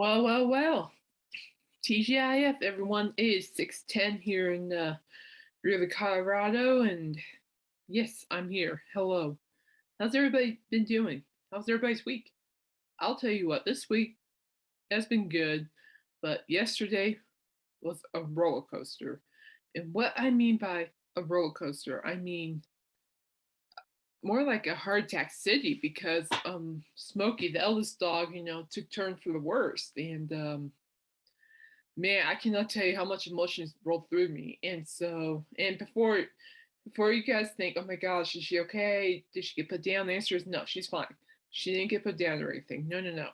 Well. TGIF, everyone, is 610 here in Greeley, Colorado, and yes, I'm here. Hello. How's everybody been doing? How's everybody's week? I'll tell you what, this week has been good, but yesterday was a roller coaster. And what I mean by a roller coaster, I mean more like a heart attack city because Smokey, the eldest dog, took turn for the worst. And man, I cannot tell you how much emotions rolled through me. And so, and before you guys think, oh my gosh, is she okay? Did she get put down? The answer is no, she's fine. She didn't get put down or anything. No, no, no.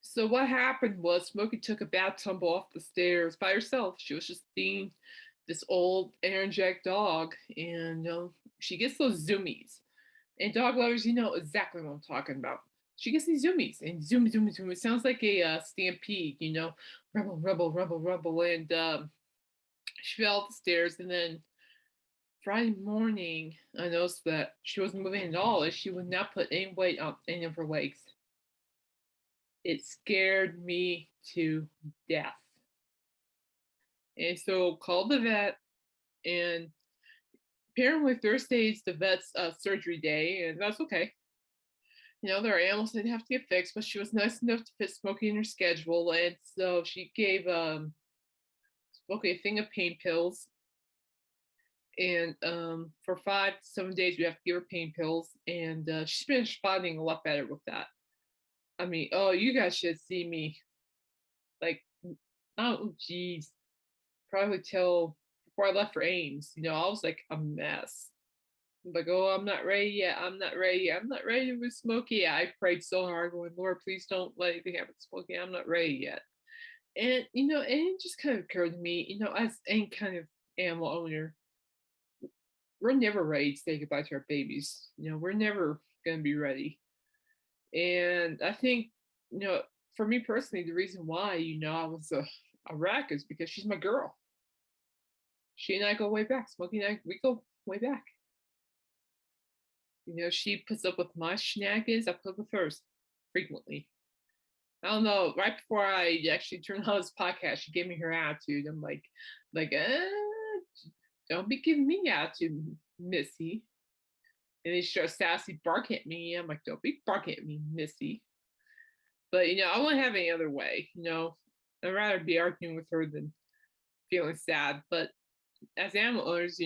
So what happened was Smokey took a bad tumble off the stairs by herself. She was just being this old Aaron Jack dog, and she gets those zoomies. And dog lovers, you know exactly what I'm talking about. She gets these zoomies and zoom, zoom, zoom. It sounds like a stampede, rumble, rumble, rumble, rumble. And she fell off the stairs. And then Friday morning, I noticed that she wasn't moving at all. And she would not put any weight on any of her legs. It scared me to death. And so called the vet, and apparently Thursday is the vet's surgery day, and that's okay. There are animals that have to get fixed, but she was nice enough to fit Smokey in her schedule, and so she gave Smokey a thing of pain pills. And for 5 to 7 days, we have to give her pain pills, and she's been responding a lot better with that. I mean, oh, you guys should see me. Like, oh, geez, probably till before I left for Ames. I was like a mess. Like, oh, I'm not ready yet. I'm not ready yet. I'm not ready with Smokey. I prayed so hard, going, Lord, please don't let anything happen to Smokey. I'm not ready yet. And and it just kind of occurred to me, as any kind of animal owner, we're never ready to say goodbye to our babies. We're never gonna be ready. And I think, for me personally, the reason why, I was a wreck is because she's my girl. She and I go way back. Smokey and I, we go way back. She puts up with my shenanigans. I put up with hers frequently. I don't know. Right before I actually turned on this podcast, she gave me her attitude. I'm don't be giving me attitude, Missy. And then she starts sassy barking at me. I'm like, don't be barking at me, Missy. But I wouldn't have any other way. I'd rather be arguing with her than feeling sad. But as animal owners,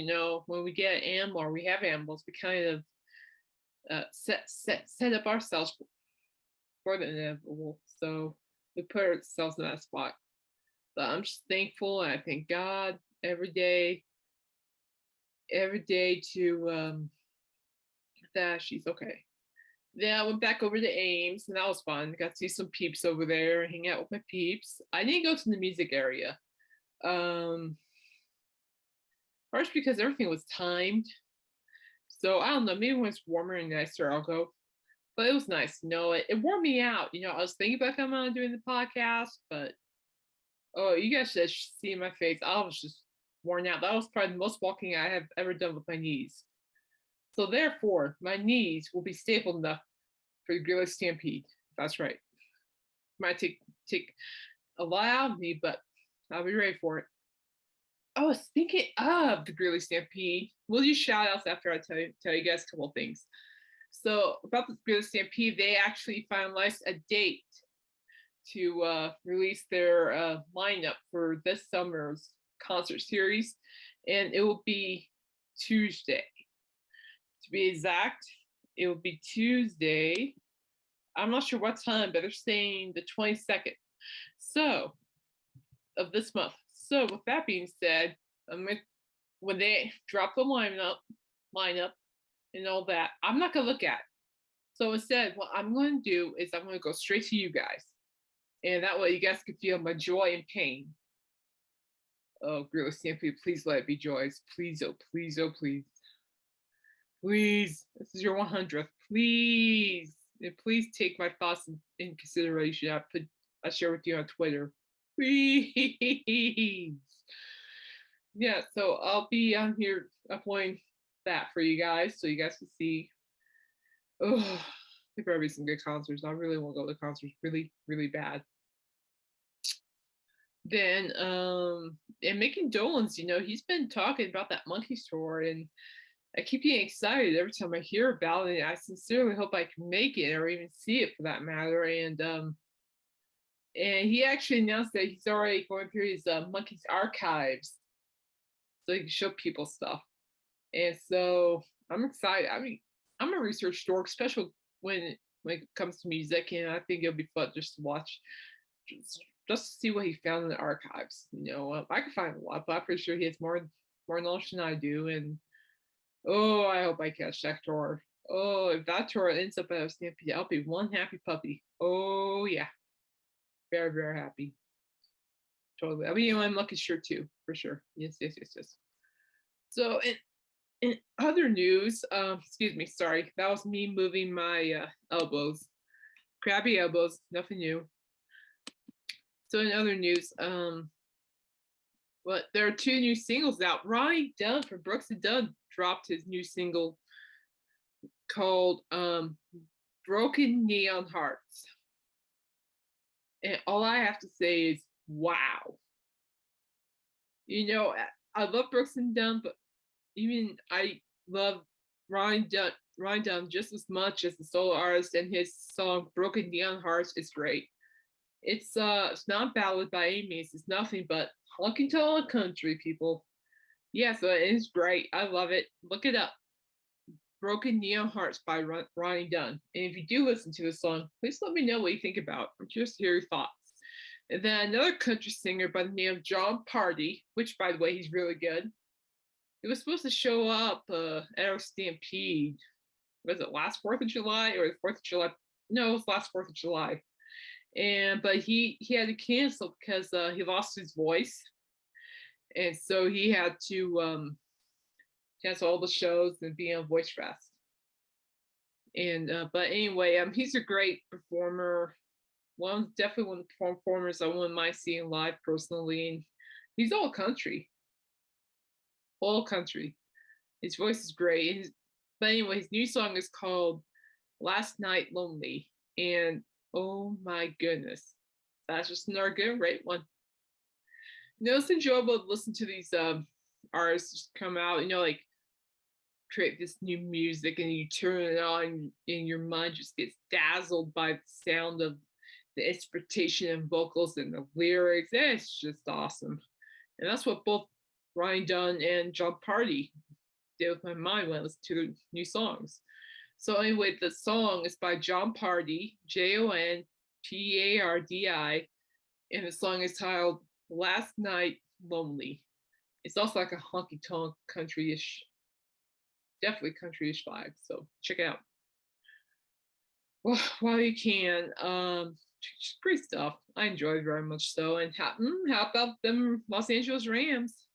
when we get an animal or we have animals, we kind of set up ourselves for the inevitable. So we put ourselves in that spot. But I'm just thankful, and I thank God every day to that she's okay. Then I went back over to Ames, and that was fun. Got to see some peeps over there, hang out with my peeps. I didn't go to the music area. First because everything was timed. So I don't know, maybe when it's warmer and nicer, I'll go. But it was nice. It wore me out. I was thinking about coming on doing the podcast, but oh, you guys should see my face. I was just worn out. That was probably the most walking I have ever done with my knees. So therefore, my knees will be stable enough for the Greeley Stampede. That's right. Might take a lot out of me, but I'll be ready for it. Oh, speaking of the Greeley Stampede, we'll do shout outs after I tell you guys a couple of things. So about the Greeley Stampede, they actually finalized a date to release their lineup for this summer's concert series, and it will be Tuesday. To be exact, it will be Tuesday. I'm not sure what time, but they're saying the 22nd. So, of this month. So, with that being said, when they drop the lineup and all that, I'm not gonna look at it. So instead, what I'm going to do is I'm going to go straight to you guys, and that way you guys can feel my joy and pain. Oh, Greeley Stampede, please let it be joys. Please, oh, please, oh, please. Please, this is your 100th. Please, and please take my thoughts in consideration. I share with you on Twitter. Please. Yeah, so I'll be on here uploading that for you guys so you guys can see. Oh, there better be some good concerts. I really want to go to concerts really, really bad. then and making Dolan's, he's been talking about that monkey store, and I keep getting excited every time I hear about it. I sincerely hope I can make it or even see it for that matter. And he actually announced that he's already going through his monkeys archives so he can show people stuff. And so I'm excited. I mean, I'm a research dork, especially when it comes to music, and I think it'll be fun just to watch, just, just to see what he found in the archives. I can find a lot, but I'm pretty sure he has more knowledge than I do. And oh, I hope I catch that tour. Oh, if that tour ends up at a Stampede, I'll be one happy puppy. Oh yeah, very very happy. Totally. I mean, I'm lucky sure too, for sure. Yes, yes, yes, yes. So in other news, excuse me, sorry, that was me moving my elbows, crabby elbows, nothing new. So in other news, well, there are two new singles out. Ronnie Dunn from Brooks and Dunn dropped his new single called Broken Neon Hearts. And all I have to say is, wow. I love Brooks and Dunn, but even I love Ronnie Dunn just as much as the solo artist, and his song Broken Neon Hearts is great. It's not ballad by any means. It's nothing but honky tonk country, people. Yeah, so it is great. I love it. Look it up. Broken Neon Hearts by Ronnie Dunn. And if you do listen to the song, please let me know what you think about. I'm curious to hear your thoughts. And then another country singer by the name of Jon Pardi, which by the way, he's really good. He was supposed to show up at our Stampede. Was it last 4th of July or the 4th of July? No, it was last 4th of July. But he had to cancel because he lost his voice, and so he had to cancel all the shows and be on Voice Rest. And but anyway, he's a great performer. Definitely one of the performers I wouldn't mind seeing live personally. And he's all country, all country. His voice is great. But anyway, his new song is called "Last Night Lonely," and oh my goodness, that's just another good, great one. It's enjoyable to listen to these artists come out, like create this new music, and you turn it on and your mind just gets dazzled by the sound of the instrumentation and vocals and the lyrics. It's just awesome. And that's what both Ryan Dunn and Jon Pardi did with my mind when I listened to the new songs. So anyway, the song is by Jon Pardi, Jonpardi, and the song is titled Last Night Lonely. It's also like a honky tonk country-ish, definitely country-ish vibe. So check it out. Well, while you can, great stuff. I enjoyed very much so. And how about them Los Angeles Rams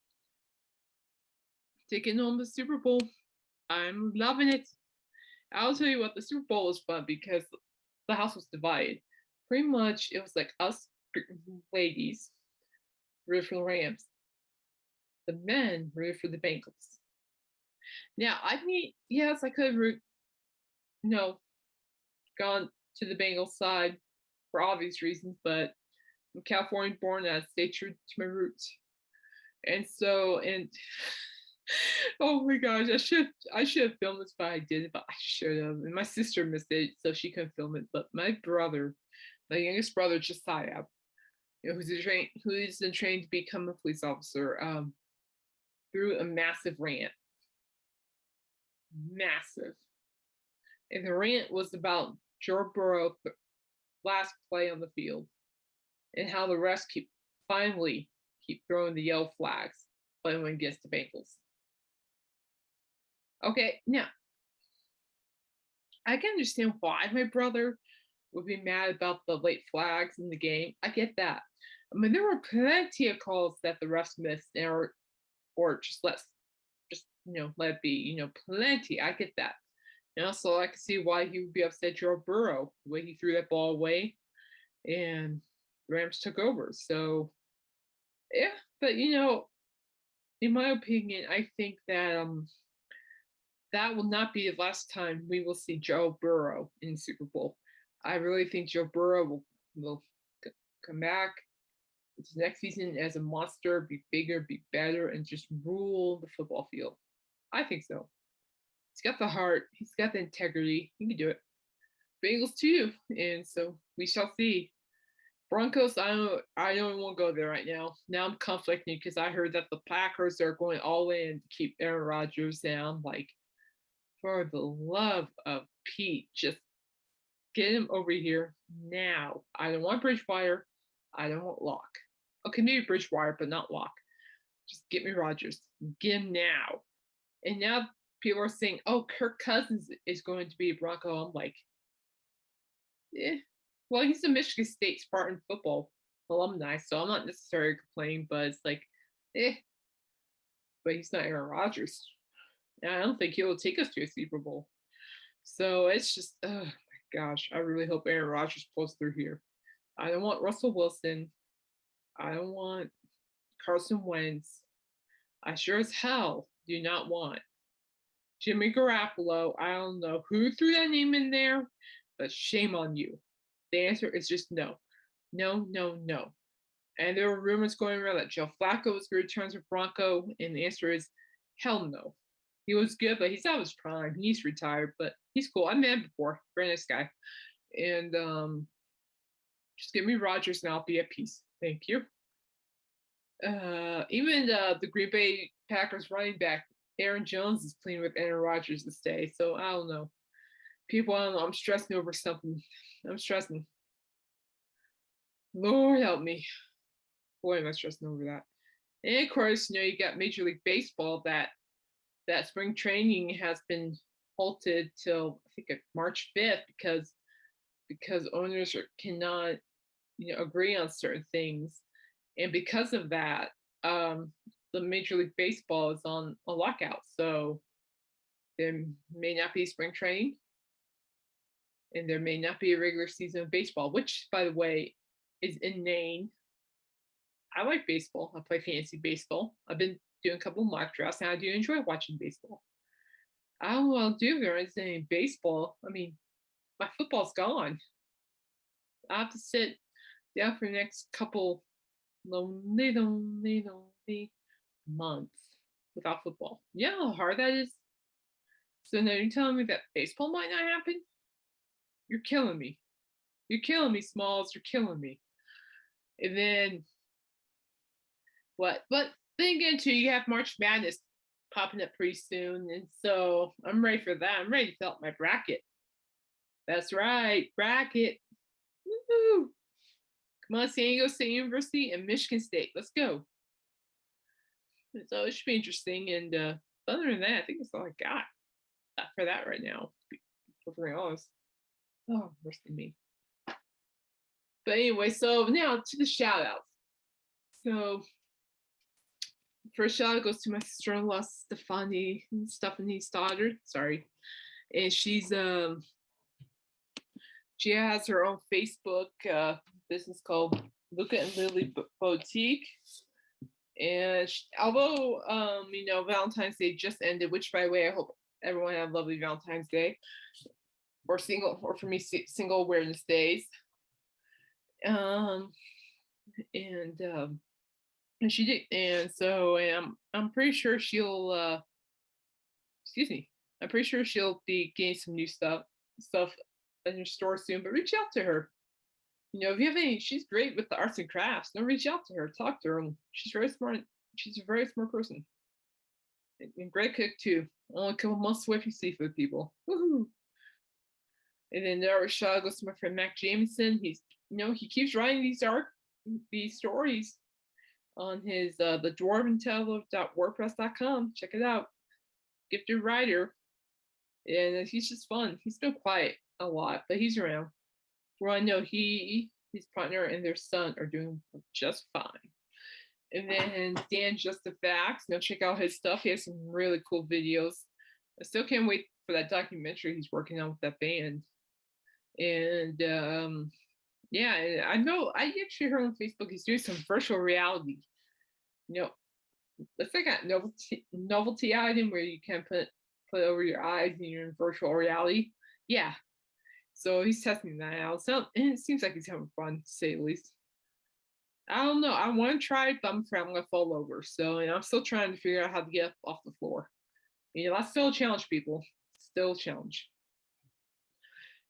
taking home the Super Bowl? I'm loving it. I'll tell you what, the Super Bowl was fun because the house was divided. Pretty much, it was like us ladies rooted for the Rams. The men rooted for the Bengals. Now, I mean, yes, I could have gone to the Bengals side for obvious reasons, but I'm California born and I stay true to my roots. And so, and oh my gosh, I should have filmed this, but I didn't. But I should have. And my sister missed it, so she couldn't film it. But my brother, my youngest brother, Josiah, who's been trained to become a police officer, threw a massive rant, massive, and the rant was about Joe Burrow's last play on the field and how the refs finally keep throwing the yellow flags when against the Bengals. Okay, now I can understand why my brother would be mad about the late flags in the game. I get that. I mean, there were plenty of calls that the refs missed, or just let it be. Plenty. I get that. And also, I can see why he would be upset Joe Burrow the way he threw that ball away, and the Rams took over. So yeah, but in my opinion, I think that that will not be the last time we will see Joe Burrow in Super Bowl. I really think Joe Burrow will come back, into next season as a monster, be bigger, be better, and just rule the football field. I think so. He's got the heart. He's got the integrity. He can do it. Bengals too, and so we shall see. Broncos, I don't want to go there right now. Now I'm conflicting because I heard that the Packers are going all in to keep Aaron Rodgers down. Like, for the love of Pete, just get him over here now. I don't want Bridgewater. I don't want Locke. Okay, maybe Bridgewater, but not Locke. Just get me Rodgers. Get him now. And now people are saying, oh, Kirk Cousins is going to be a Bronco. I'm like, eh. Well, he's a Michigan State Spartan football alumni, so I'm not necessarily complaining, but it's like, eh. But he's not Aaron Rodgers. And I don't think he'll take us to a Super Bowl. So it's just, oh my gosh, I really hope Aaron Rodgers pulls through here. I don't want Russell Wilson. I don't want Carson Wentz. I sure as hell do not want Jimmy Garoppolo. I don't know who threw that name in there, but shame on you. The answer is just no. No, no, no. And there were rumors going around that Joe Flacco was going to return to Bronco, and the answer is hell no. He was good, but he's out of his prime. He's retired, but he's cool. I met him before. Very nice guy. And just give me Rodgers and I'll be at peace. Thank you. Even the Green Bay Packers running back, Aaron Jones, is playing with Aaron Rodgers this day. So I don't know. People, I don't know. I'm stressing over something. I'm stressing. Lord help me. Boy, am I stressing over that. And of course, you got Major League Baseball that spring training has been halted till I think March 5th because owners cannot agree on certain things, and because of that, the Major League Baseball is on a lockout. So there may not be spring training, and there may not be a regular season of baseball, which, by the way, is inane. I like baseball. I play fantasy baseball. I've been doing a couple mock drafts, and I do enjoy watching baseball. I don't know what I'll do if there isn't any baseball. I mean, my football's gone. I have to sit down for the next couple lonely months without football. You know how hard that is? So now you're telling me that baseball might not happen? You're killing me. You're killing me, Smalls. You're killing me. And then what? But then again, too, you have March Madness popping up pretty soon, and so I'm ready for that. I'm ready to fill out my bracket. That's right, bracket. Woo-hoo. Come on, San Diego State University and Michigan State. Let's go. So it should be interesting. And other than that, I think that's all I got for that right now. To be perfectly honest. Oh, worse than me. But anyway, so now to the shout outs. So first shout out goes to my sister-in-law, Stephanie Stoddard. Sorry. And she has her own Facebook business called Luca and Lily Boutique. And although Valentine's Day just ended, which, by the way, I hope everyone had a lovely Valentine's Day, or for me, single awareness days. And she did, and so I'm pretty sure she'll I'm pretty sure she'll be getting some new stuff in her store soon. But reach out to her. If you have any, she's great with the arts and crafts. Don't reach out to her, talk to her. And she's very smart. She's a very smart person. And great cook too. Only a couple months away from seafood, people. Woohoo! And then there goes to my friend Mac Jameson. He keeps writing these stories on his the dwarventale.wordpress.com. Check it out. Gifted writer. And he's just fun. He's still quiet a lot, but he's around. Where I know his partner and their son are doing just fine. And then Dan Just the Facts. Check out his stuff. He has some really cool videos. I still can't wait for that documentary he's working on with that band. And yeah, I know I actually heard on Facebook he's doing some virtual reality. It's like a novelty item where you can put over your eyes and you're in virtual reality. Yeah. So he's testing that out. So, and it seems like he's having fun, to say the least. I don't know. I want to try it, but I'm afraid I'm gonna fall over. So, and I'm still trying to figure out how to get up off the floor. You know, that's still a challenge, people. Still a challenge.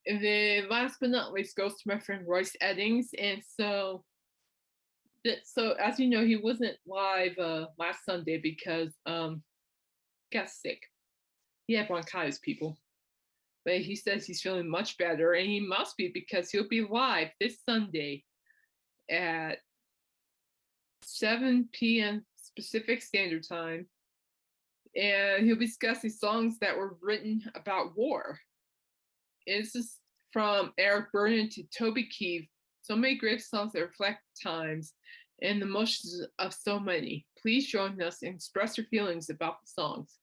And then last but not least goes to my friend Royce Eddings. And so as you know, he wasn't live last Sunday because got sick. He had bronchitis, people. But he says he's feeling much better, and he must be because he'll be live this Sunday at 7 p.m. Pacific Standard Time, and he'll be discussing songs that were written about war. And this is from Eric Burdon to Toby Keith. So many great songs that reflect times and the emotions of so many. Please join us and express your feelings about the songs.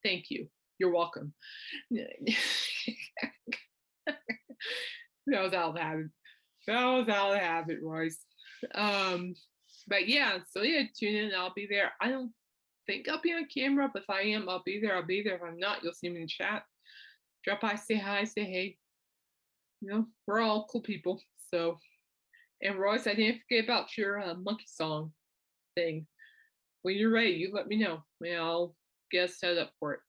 Thank you. You're welcome. That was out of habit. That was out of habit, Royce. But yeah, so yeah, tune in. I'll be there. I don't think I'll be on camera, but if I am, I'll be there. I'll be there. If I'm not, you'll see me in the chat. Drop by, say hi, say hey. You know, we're all cool people. So, and Royce, I didn't forget about your monkey song thing. When you're ready, you let me know. And I'll get set up for it.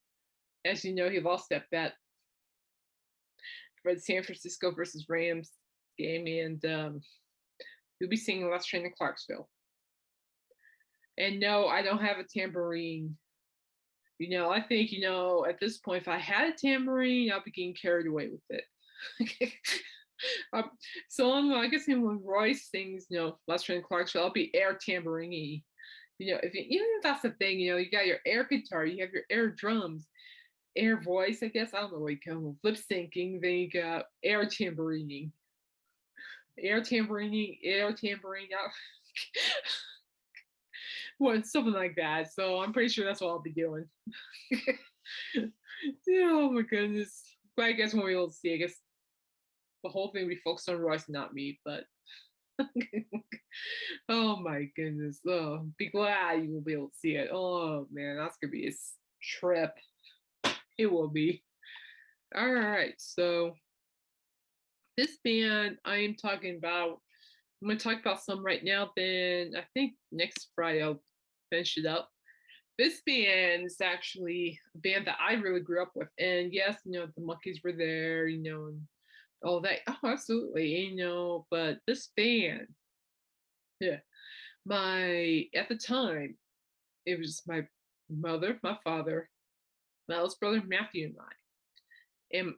As you know, he lost that bet for the San Francisco versus Rams game, and he'll be singing Let's Train to Clarksville. And no, I don't have a tambourine. You know, I think, you know, at this point, if I had a tambourine, I'll be getting carried away with it. So I guess when Royce sings, you know, Let's Train to Clarksville, I'll be air tambourine. You know, even if that's the thing, you know, you got your air guitar, you have your air drums, air voice, I guess. I don't know what you call it, lip syncing. Then you got air tambourine. Air tambourine, air tambourine. Well, something like that. So I'm pretty sure that's what I'll be doing. Yeah, oh my goodness. But I guess when we able to see, I guess the whole thing we focused on Royce, not me, but oh my goodness. Oh, be glad you will be able to see it. Oh man, that's gonna be a trip. It will be. All right, so this band I am talking about, I'm gonna talk about some right now, then I think next Friday I'll finish it up. This band is actually a band that I really grew up with. And yes, you know, the Monkees were there, you know, and all that. Oh, absolutely, you know, but this band, yeah, at the time, it was my mother, my father, my eldest brother Matthew, and I. And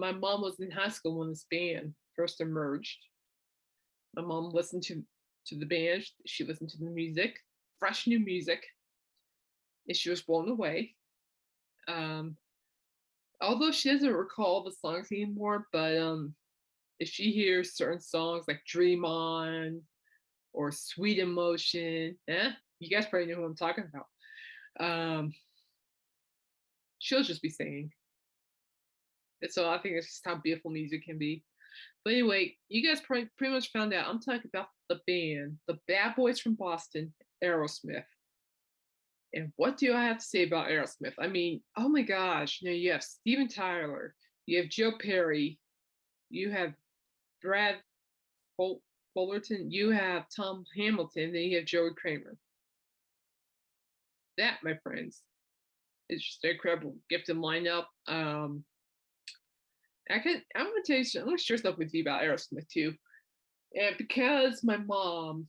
my mom was in high school when this band first emerged. My mom listened to the band. She listened to the music, fresh new music, and she was blown away. Um, Although she doesn't recall the songs anymore, but if she hears certain songs like Dream On or Sweet Emotion, you guys probably know who I'm talking about. Um, she'll just be singing. And so I think it's just how beautiful music can be. But anyway, you guys pretty much found out. I'm talking about the band, the Bad Boys from Boston, Aerosmith. And what do I have to say about Aerosmith? I mean, oh my gosh, you know, you have Steven Tyler, you have Joe Perry, you have Brad Fullerton, you have Tom Hamilton, then you have Joey Kramer. That, my friends, is just an incredible gifted lineup. I'm gonna tell you, I'm gonna share stuff with you about Aerosmith too. And because my mom,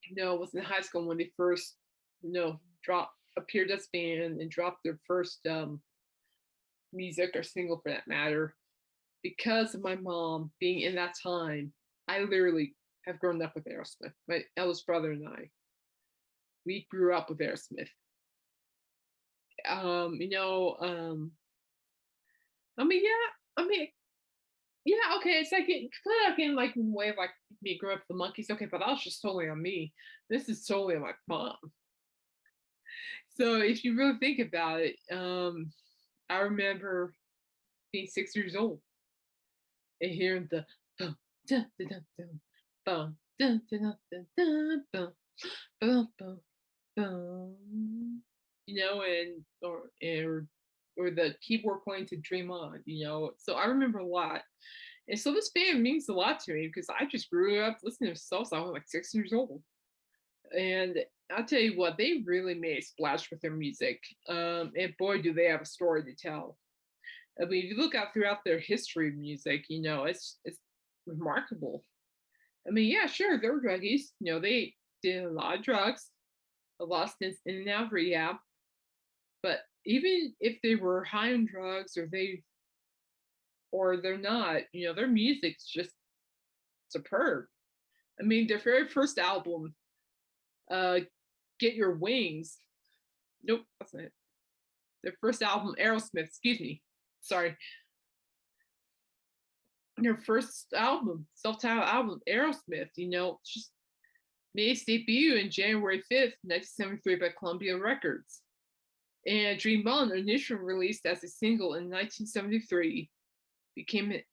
you know, was in high school when they first, you know, appeared as band and dropped their first music or single for that matter, because of my mom being in that time, I literally have grown up with Aerosmith. My eldest brother and I, we grew up with Aerosmith. You know, I mean, yeah, I mean, yeah, okay, it's like it put it like in like way of like me growing up with the Monkees, okay, but that was just totally on me. This is totally on my mom. So if you really think about it, I remember being 6 years old and hearing the bum, dun, dun, dun, dun, bum, dun, dun, dun, dun, dun, bum, bum, bum, bum, you know, and or the keyboard playing to Dream On, you know. So I remember a lot. And so this band means a lot to me because I just grew up listening to Soul. I was like 6 years old. And I'll tell you what, they really made a splash with their music. And boy, do they have a story to tell. I mean, if you look out throughout their history of music, it's remarkable. I mean, yeah, sure, they're druggies. They did a lot of drugs, a lot of stints in and out of rehab. But even if they were high on drugs or they're not, their music's just superb. I mean, their very first album, uh, Get Your Wings. Nope, that's not it. Their first album, Aerosmith, excuse me. Sorry. Their first album, self-titled album, Aerosmith, just made its debut in January 5th, 1973 by Columbia Records. And Dream On, initially released as a single in 1973, became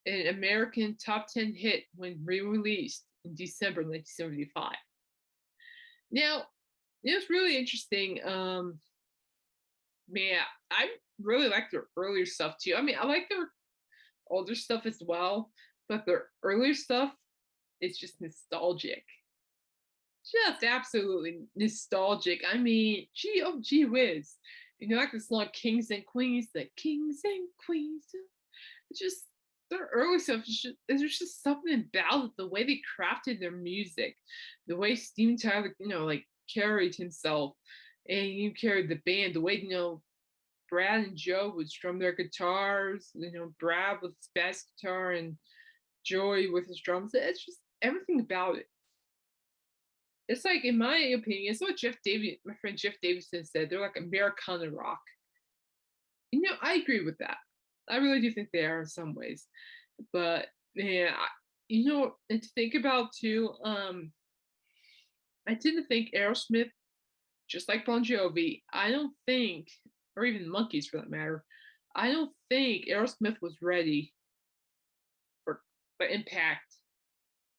an American top 10 hit when re-released in December 1975. Now, it was really interesting. Man, I really like their earlier stuff too. I mean, I like their older stuff as well, but their earlier stuff is just nostalgic. Just absolutely nostalgic. I mean, gee whiz. Like the song Kings and Queens, the Kings and Queens. It's just their early stuff. There's just something about it, the way they crafted their music, the way Steven Tyler, like carried himself, and you carried the band, the way Brad and Joe would strum their guitars, Brad with his bass guitar and Joey with his drums. It's just everything about it. It's like, in my opinion, it's what my friend Jeff Davidson said. They're like Americana rock. I agree with that. I really do think they are in some ways. But man, and to think about too, I tend to think Aerosmith, just like Bon Jovi, I don't think, or even Monkeys for that matter, I don't think Aerosmith was ready for the impact,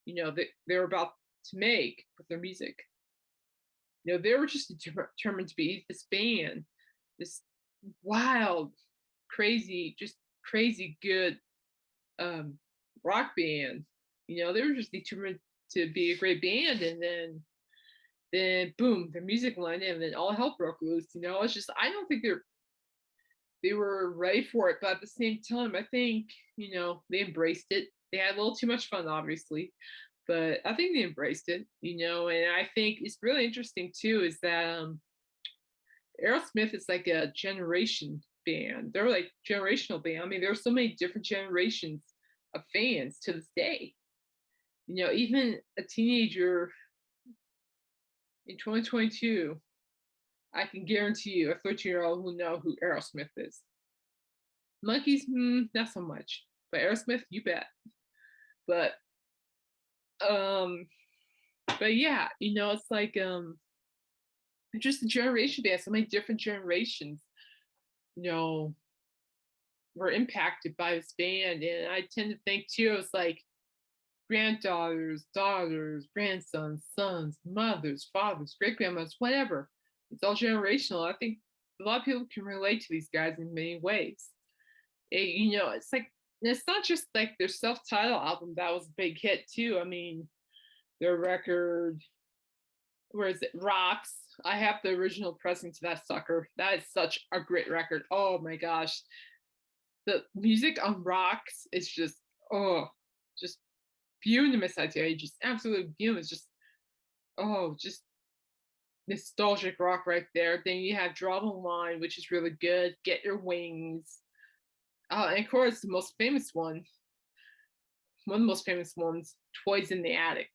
that they're about to make with their music. They were just determined to be this band, this wild, crazy, just crazy good rock band. They were just determined to be a great band, and then boom, the music line, and then all hell broke loose. It's just, I don't think they were ready for it, but at the same time, I think they embraced it. They had a little too much fun, obviously, but I think they embraced it. And I think it's really interesting too is that Aerosmith is like a generation band. They're like generational band. I mean, there are so many different generations of fans to this day. Even a teenager in 2022, I can guarantee you a 13-year-old will know who Aerosmith is. Monkeys, not so much. But Aerosmith, you bet. But but yeah, it's like just a generation band, so many different generations, you know, were impacted by this band. And I tend to think too, it's like granddaughters, daughters, grandsons, sons, mothers, fathers, great grandmothers, whatever. It's all generational. I think a lot of people can relate to these guys in many ways. It's like, it's not just like their self-titled album that was a big hit too. I mean, their record, where is it? Rocks. I have the original pressing to that sucker. That is such a great record. Oh my gosh. The music on Rocks is just, oh, just beautiful. I tell you, just absolutely beautiful. It's just, oh, just nostalgic rock right there. Then you have Draw the Line, which is really good. Get Your Wings. And of course, the most famous one of the most famous ones, Toys in the Attic.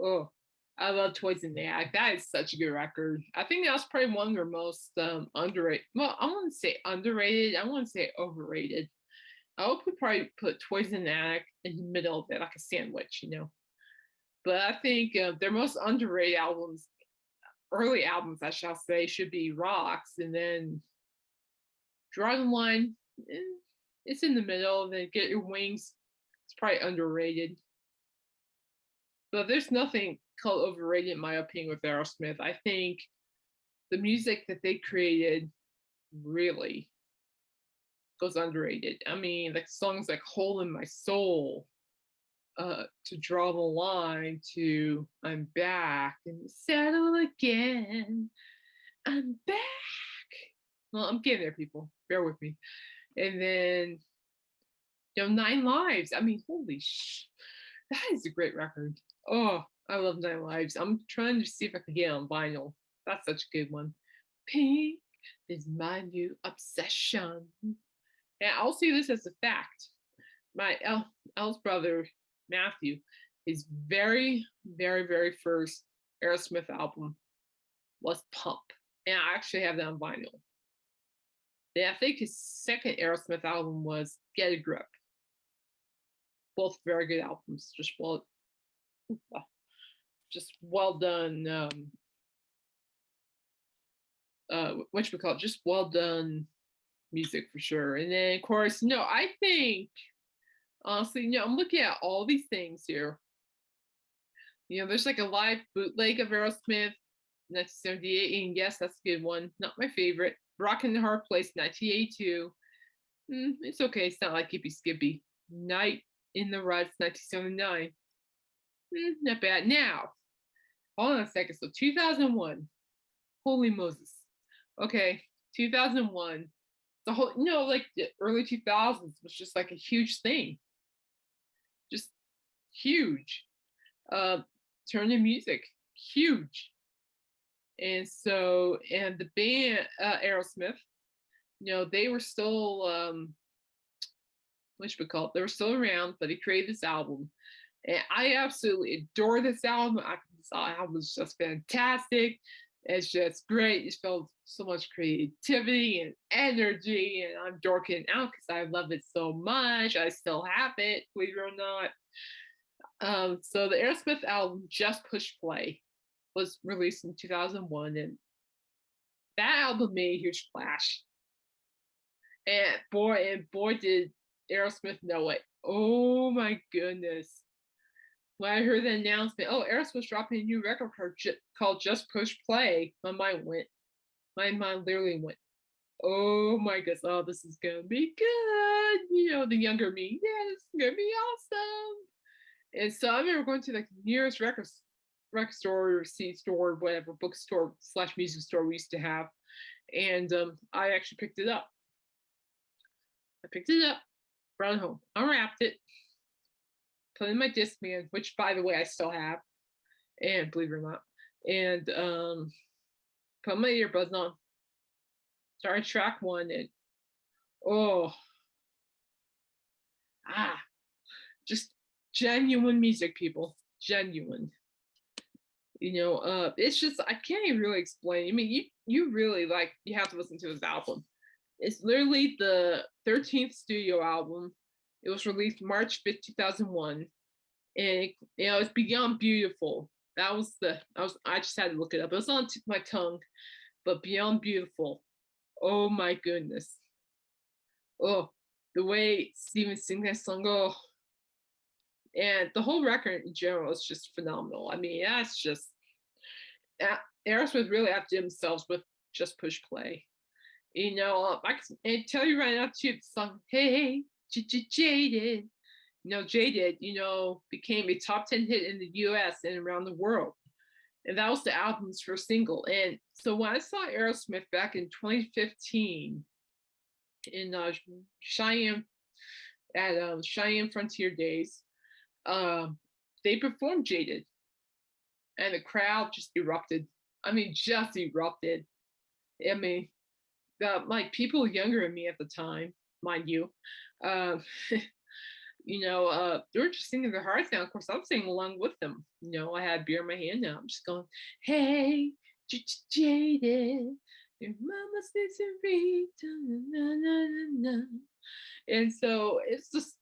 Oh, I love Toys in the Attic. That is such a good record. I think that was probably one of their most underrated. Well, I want to say underrated. I want to say overrated. I would probably put Toys in the Attic in the middle of it, like a sandwich. But I think their most underrated albums, early albums, I shall say, should be Rocks, and then Draw the Line. It's in the middle. Then Get Your Wings. It's probably underrated. But there's nothing called overrated in my opinion with Aerosmith. I think the music that they created really goes underrated. I mean, like songs like "Hole in My Soul," to "Draw the Line," to "I'm Back" and "Settle Again." I'm back. Well, I'm getting there, people. Bear with me. And then, Nine Lives. I mean, holy that is a great record. Oh, I love Nine Lives. I'm trying to see if I can get it on vinyl. That's such a good one. Pink is my new obsession. And I'll say this as a fact. My Elle's brother, Matthew, his very, very, very first Aerosmith album was Pump. And I actually have that on vinyl. And I think his second Aerosmith album was Get a Grip. Both very good albums. Just well done. What you call it? Just well done music for sure. And then of course, I think honestly, I'm looking at all these things here. There's like a live bootleg of Aerosmith, 1978, and yes, that's a good one. Not my favorite. Rockin' the Hard Place, 1982. It's okay. It's not like Gippy Skippy. Night in the Ruts, 1979. Not bad. Now, hold on a second. So 2001. Holy Moses. Okay, 2001. The whole, like the early 2000s was just like a huge thing. Just huge. Turn to music, huge. And so, and the band Aerosmith, they were still what should we call it? They were still around, but they created this album. And I absolutely adore this album. This album is just fantastic. It's just great. You felt so much creativity and energy, and I'm dorking out because I love it so much. I still have it, believe it or not. So the Aerosmith album, Just Push Play, was released in 2001, and that album made a huge splash. And boy, did Aerosmith know it. Oh my goodness. When I heard the announcement, Aerosmith's dropping a new record called Just Push Play, my mind literally went, oh my goodness, this is gonna be good. The younger me, yeah, this is gonna be awesome. And so I remember going to like the nearest record store or CD store, whatever, bookstore / music store we used to have. And I actually picked it up. Brought it home, unwrapped it, put it in my Discman, which by the way I still have, and believe it or not, and put my earbuds on, started track one, and just genuine music, people, genuine. It's just I can't even really explain. I mean, you really you have to listen to this album. It's literally the 13th studio album. It was released March 5th, 2001. And it's Beyond Beautiful. I just had to look it up. It was on my tongue, but Beyond Beautiful. Oh my goodness. Oh, the way Steven sings that song. And the whole record in general is just phenomenal. I mean, that's just Aerosmith really outdid themselves with Just Push Play. I can tell you right now too, the song "Hey Jaded." Jaded, became a top 10 hit in the US and around the world. And that was the album's first single. And so when I saw Aerosmith back in 2015 in Cheyenne, at Cheyenne Frontier Days, they performed Jaded. And the crowd just erupted. I mean, just erupted. I mean, people younger than me at the time, mind you, they were just singing their hearts out. Of course, I'm singing along with them. I had beer in my hand now. I'm just going, hey, Jaded, your mama's misery. And so it's just,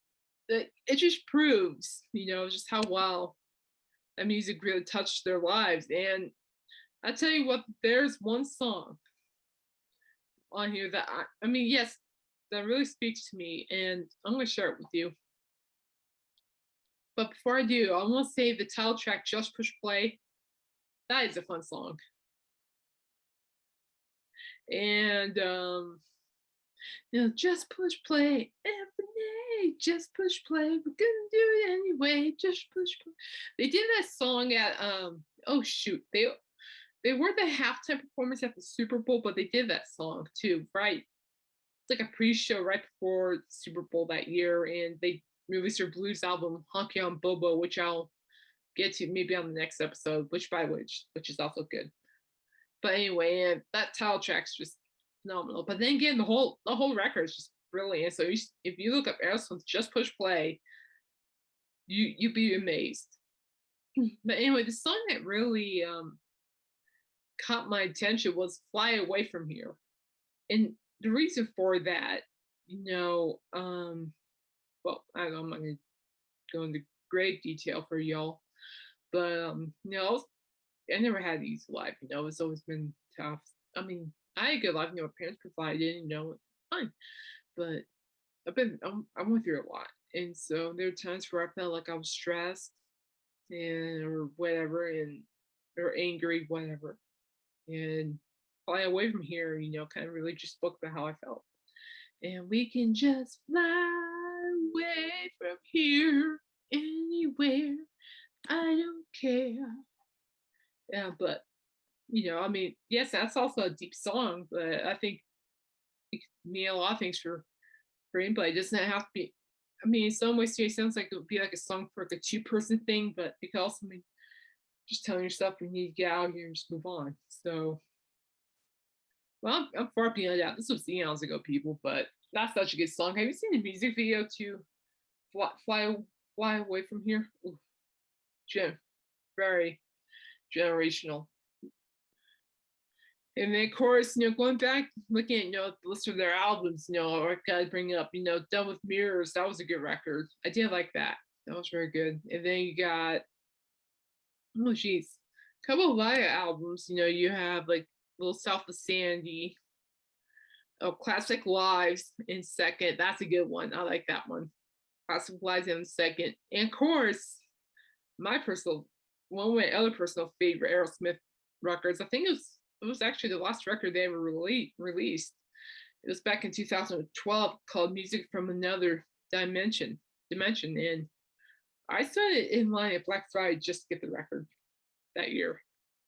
it just proves, just how well that music really touched their lives. And I tell you what, there's one song on here that I mean, yes, that really speaks to me, and I'm going to share it with you. But before I do, I want to say the title track, Just Push Play, that is a fun song. And Just push play every day. Just push play. We're gonna do it anyway. Just push play. They did that song at oh shoot. They were the halftime performance at the Super Bowl, but they did that song too, right? It's like a pre-show right before the Super Bowl that year, and they released their blues album Honky on Bobo, which I'll get to maybe on the next episode, which is also good. But anyway, that title track's just phenomenal. But then again, the whole record is just brilliant. So if you look up Aerosmith, just push play, you'd be amazed. But anyway, the song that really caught my attention was "Fly Away from Here," and the reason for that, well, I don't know, I'm not going to go into great detail for y'all, but I never had an easy life. It's always been tough. I mean, I had a good life. My parents provided. It's fine. But I went through a lot, and so there were times where I felt like I was stressed and or whatever, and or angry, whatever. And fly away from here, kind of really just spoke about how I felt. And we can just fly away from here anywhere. I don't care. Yeah, but I mean, yes, that's also a deep song, but I think it can mean a lot of things for anybody. It doesn't have to be. I mean, in some ways, it sounds like it would be like a song for like a two-person thing, but it could also mean just telling yourself you need to get out of here and just move on. So, well, I'm far beyond that. This was eons ago, people, but that's such a good song. Have you seen the music video to Fly Away from Here? Ooh, very generational. And then, of course, going back, looking at, the list of their albums, I gotta bring up, Done with Mirrors. That was a good record. I did like that. That was very good. And then you got, oh, geez, a couple of Laya albums. You have like Little South of Sandy, oh, Classic Lives in second. That's a good one. I like that one. Classic Lives in second. And of course, one of my other personal favorite Aerosmith records, I think it was actually the last record they ever released. It was back in 2012 called Music from Another Dimension. And I started in line at Black Friday just to get the record that year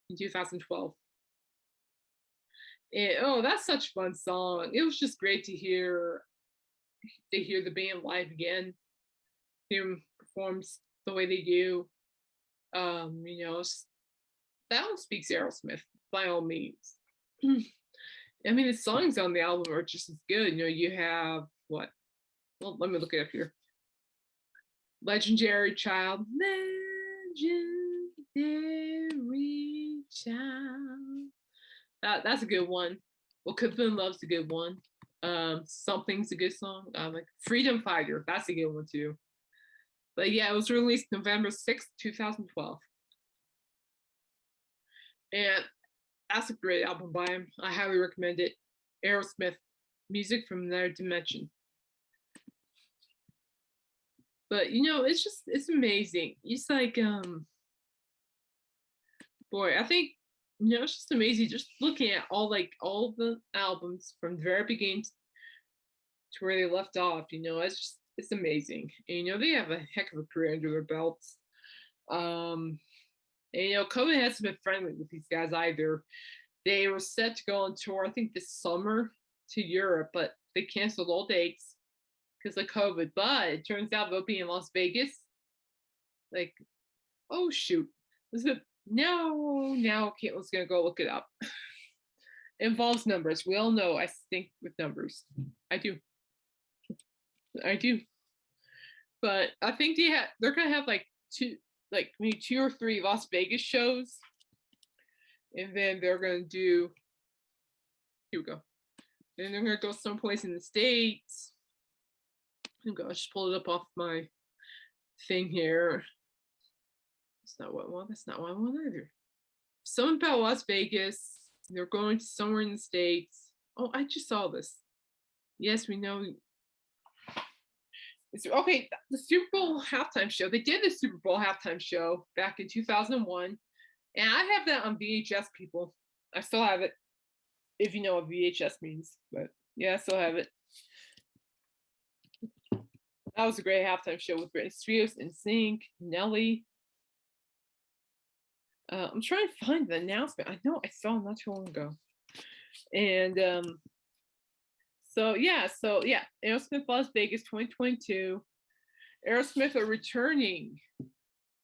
in 2012. And oh, that's such a fun song. It was just great to hear the band live again, hear them perform the way they do. That one speaks Aerosmith by all means. I mean, the songs on the album are just as good. You have what? Well, let me look it up here. Legendary Child. Legendary Child. That's a good one. Well, Cthulhu Love's a good one. Something's a good song. Like Freedom Fighter. That's a good one too. But yeah, it was released November 6th, 2012. And that's a great album by him. I highly recommend it. Aerosmith, Music from Another Dimension. But it's amazing. It's like boy, I think it's just amazing just looking at all the albums from the very beginning to where they left off. It's amazing. And they have a heck of a career under their belts. And COVID hasn't been friendly with these guys either. They were set to go on tour, I think this summer to Europe, but they canceled all dates because of COVID. But it turns out they'll be in Las Vegas. Like, oh shoot. Now Caitlin's gonna go look it up. It involves numbers. We all know I think with numbers. I do. But I think they're gonna have maybe 2 or 3 Las Vegas shows, and then they're gonna do. Here we go. And they're gonna go someplace in the States. Oh gosh, just pull it up off my thing here. That's not what I want. That's not what I want either. Something about Las Vegas. They're going to somewhere in the States. Oh, I just saw this. Yes, we know. Okay, the Super Bowl halftime show. They did the Super Bowl halftime show back in 2001. And I have that on VHS, people. I still have it. If you know what VHS means. But yeah, I still have it. That was a great halftime show with Britney Spears, NSYNC, Nelly. I'm trying to find the announcement. I know I saw it not too long ago. And so yeah, Aerosmith Las Vegas 2022. Aerosmith are returning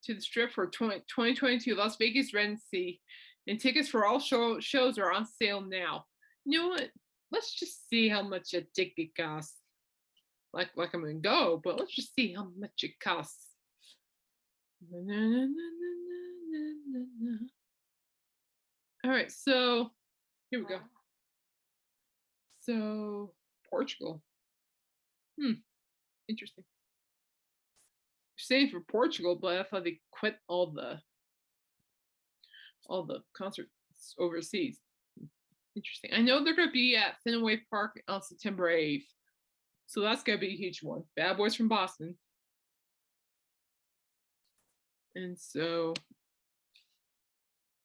to the strip for 2022 Las Vegas Residency, and tickets for all shows are on sale now. You know what? Let's just see how much a ticket costs. Like I'm gonna go, but let's just see how much it costs. All right, so here we go. So Portugal. Interesting. Saying for Portugal, but I thought they quit all the concerts overseas. Interesting. I know they're gonna be at Fenway Park on September 8th. So that's gonna be a huge one. Bad Boys from Boston. And so,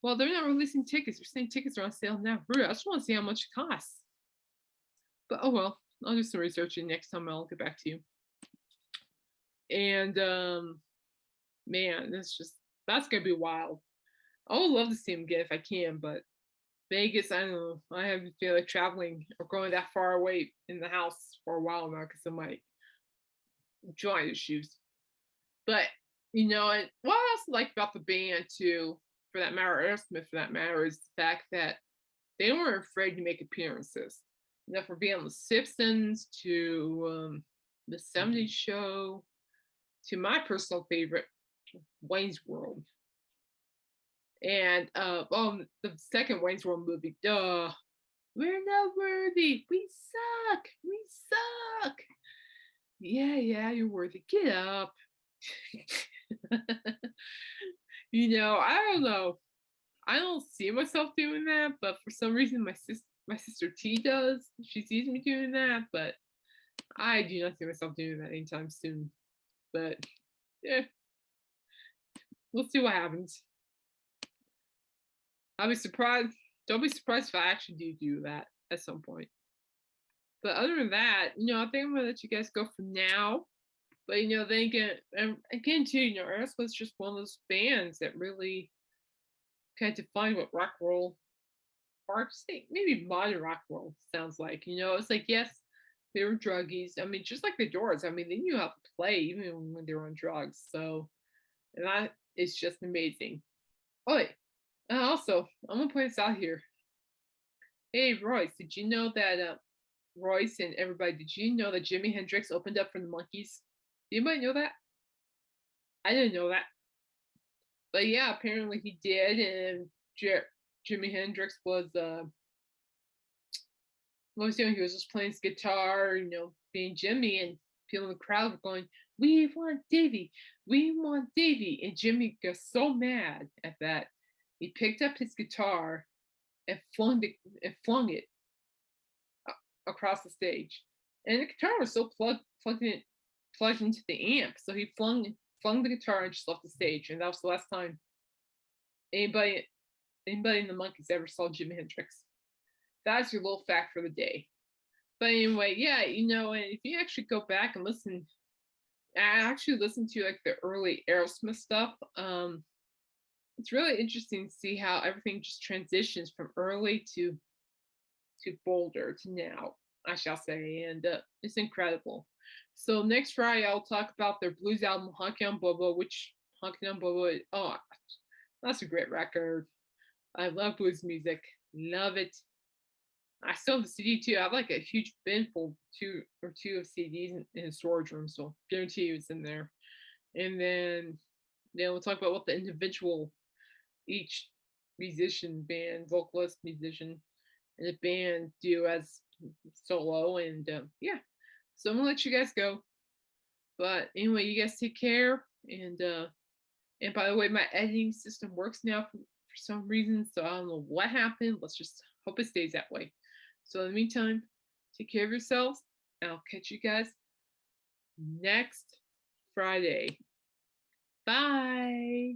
well, they're not releasing tickets. They're saying tickets are on sale now. Really, I just want to see how much it costs. But oh well, I'll do some research and next time I'll get back to you. And man, that's gonna be wild. I would love to see him again if I can, but Vegas, I don't know. I haven't feel like traveling or going that far away in the house for a while now because of my joint issues. But you know, and what I also like about the band too, for that matter, Aerosmith for that matter, is the fact that they weren't afraid to make appearances. You know, for being on The Simpsons to the '70s show to my personal favorite, Wayne's World. And the second Wayne's World movie, duh. We're not worthy. We suck. We suck. Yeah, you're worthy. Get up. You know, I don't know. I don't see myself doing that, but for some reason my sister T does. She sees me doing that, but I do not see myself doing that anytime soon. But yeah, we'll see what happens. I'll be surprised. Don't be surprised if I actually do that at some point. But other than that, you know, I think I'm gonna let you guys go for now. But you know, then again, and again too, you know, Aerosmith's just one of those bands that really kind of define what rock roll, or say maybe modern rock roll sounds like. You know, it's like yes, they were druggies. I mean, just like the Doors. I mean, they knew how to play even when they were on drugs. So, and that is just amazing. Oh, wait. Also, I'm gonna point this out here. Hey, Royce, did you know that Royce and everybody? Did you know that Jimi Hendrix opened up for the Monkees? Did anybody know that? I didn't know that. But yeah, apparently he did, and Jimi Hendrix was what was he doing? He was just playing his guitar, you know, being Jimmy, and people in the crowd were going, "We want Davy, we want Davy," and Jimmy got so mad at that, he picked up his guitar and flung it across the stage, and the guitar was so plugged into the amp, so he flung the guitar and just left the stage, and that was the last time anybody in the Monkees ever saw Jimi Hendrix. That's your little fact for the day. But anyway, yeah, you know, and if you actually go back and listen, I actually listened to like the early Aerosmith stuff. It's really interesting to see how everything just transitions from early to bolder to now, I shall say, and it's incredible. So next Friday, I'll talk about their blues album Honky Tonk Bobo, which Honky Tonk Bobo, oh, that's a great record. I love blues music, love it. I still have the CD too. I have like a huge bin full two of CDs in a storage room, so guarantee you it's in there. And then we'll talk about what the individual, each musician, band, vocalist, musician, and the band do as solo. And yeah, so I'm gonna let you guys go. But anyway, you guys take care. And by the way, my editing system works now for some reason, so I don't know what happened. Let's just hope it stays that way. So in the meantime, take care of yourselves, and I'll catch you guys next Friday. Bye.